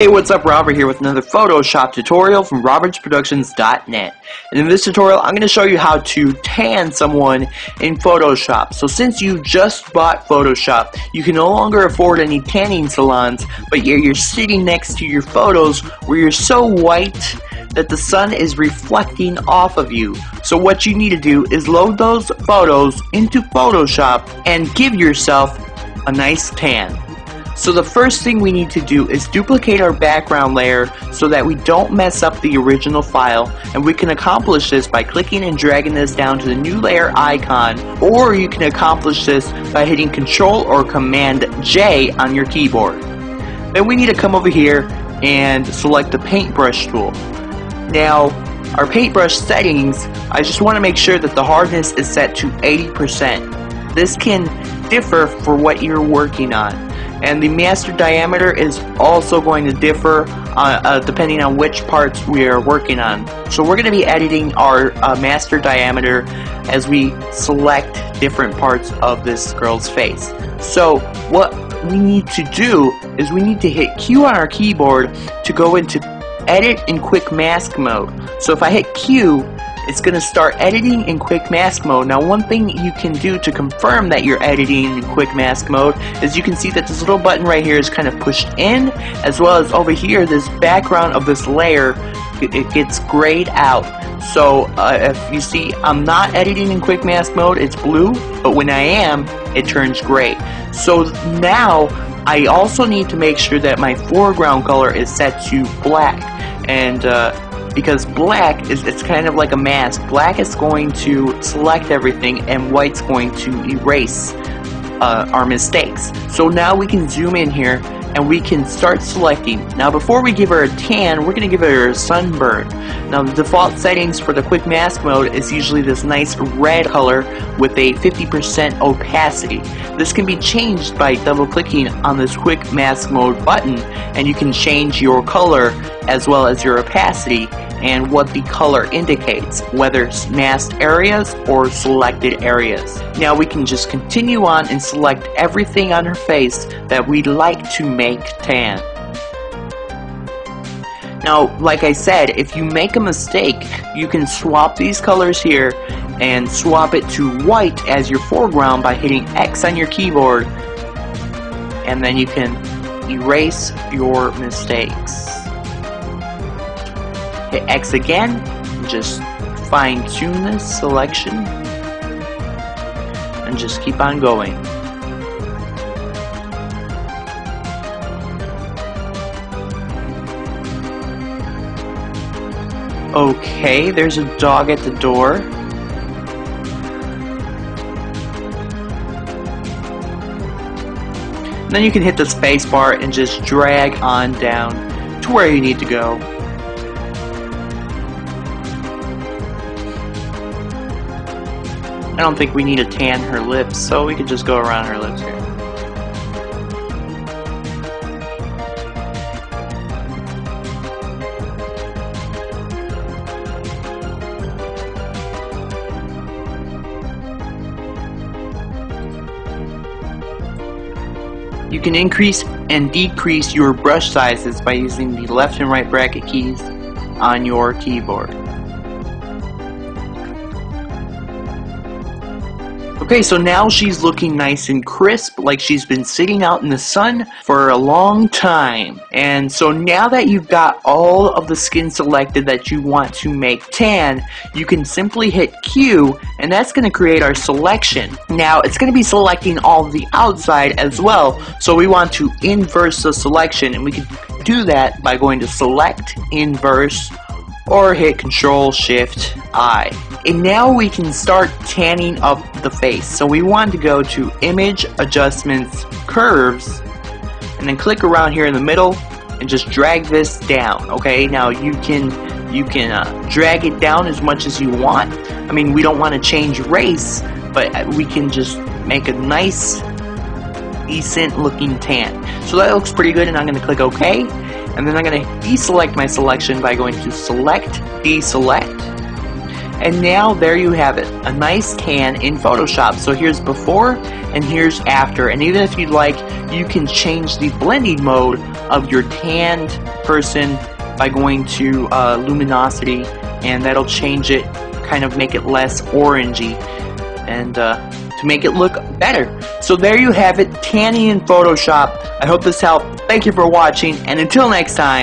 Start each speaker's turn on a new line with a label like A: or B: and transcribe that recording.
A: Hey, what's up? Robert here with another Photoshop tutorial from robertsproductions.net. And in this tutorial, I'm going to show you how to tan someone in Photoshop. So since you just bought Photoshop, you can no longer afford any tanning salons, but you're sitting next to your photos where you're so white that the sun is reflecting off of you. So what you need to do is load those photos into Photoshop and give yourself a nice tan. So the first thing we need to do is duplicate our background layer so that we don't mess up the original file, and we can accomplish this by clicking and dragging this down to the new layer icon, or you can accomplish this by hitting Control or Command J on your keyboard. Then we need to come over here and select the paintbrush tool. Now our paintbrush settings, I just want to make sure that the hardness is set to 80%. This can differ for what you're working on. And the master diameter is also going to differ depending on which parts we are working on. So we're going to be editing our master diameter as we select different parts of this girl's face. So what we need to do is we need to hit Q on our keyboard to go into edit in quick mask mode. So if I hit Q, it's going to start editing in quick mask mode. Now one thing you can do to confirm that you're editing in quick mask mode is you can see that this little button right here is kind of pushed in, as well as over here this background of this layer, it gets grayed out. So if you see I'm not editing in quick mask mode, it's blue, but when I am, it turns gray. So now I also need to make sure that my foreground color is set to black, and because black it's kind of like a mask. Black is going to select everything, and white's going to erase our mistakes. So now we can zoom in here and we can start selecting. Now before we give her a tan, we're going to give her a sunburn. Now the default settings for the quick mask mode is usually this nice red color with a 50% opacity. This can be changed by double clicking on this quick mask mode button, and you can change your color as well as your opacity and what the color indicates, whether it's masked areas or selected areas. Now we can just continue on and select everything on her face that we'd like to make tan. Now, like I said, if you make a mistake, you can swap these colors here and swap it to white as your foreground by hitting X on your keyboard, and then you can erase your mistakes. Hit X again, and just fine-tune this selection, and just keep on going. Okay, there's a dog at the door. And then you can hit the space bar and just drag on down to where you need to go. I don't think we need to tan her lips, so we could just go around her lips here. You can increase and decrease your brush sizes by using the left and right bracket keys on your keyboard. Okay, so now she's looking nice and crisp, like she's been sitting out in the sun for a long time. And so now that you've got all of the skin selected that you want to make tan, you can simply hit Q, and that's going to create our selection. Now it's going to be selecting all of the outside as well, so we want to inverse the selection, and we can do that by going to Select, Inverse, or hit Control-Shift-I. And now we can start tanning up the face. So we want to go to Image, Adjustments, Curves, and then click around here in the middle and just drag this down. Okay, now you can drag it down as much as you want. I mean, we don't want to change race, but we can just make a nice, decent looking tan. So that looks pretty good, and I'm going to click OK. And then I'm going to deselect my selection by going to Select, Deselect. And now there you have it, a nice tan in Photoshop. So here's before and here's after. And even if you'd like, you can change the blending mode of your tanned person by going to luminosity, and that'll change it, kind of make it less orangey, and to make it look better. So there you have it, tanning in Photoshop. I hope this helped. Thank you for watching, and until next time.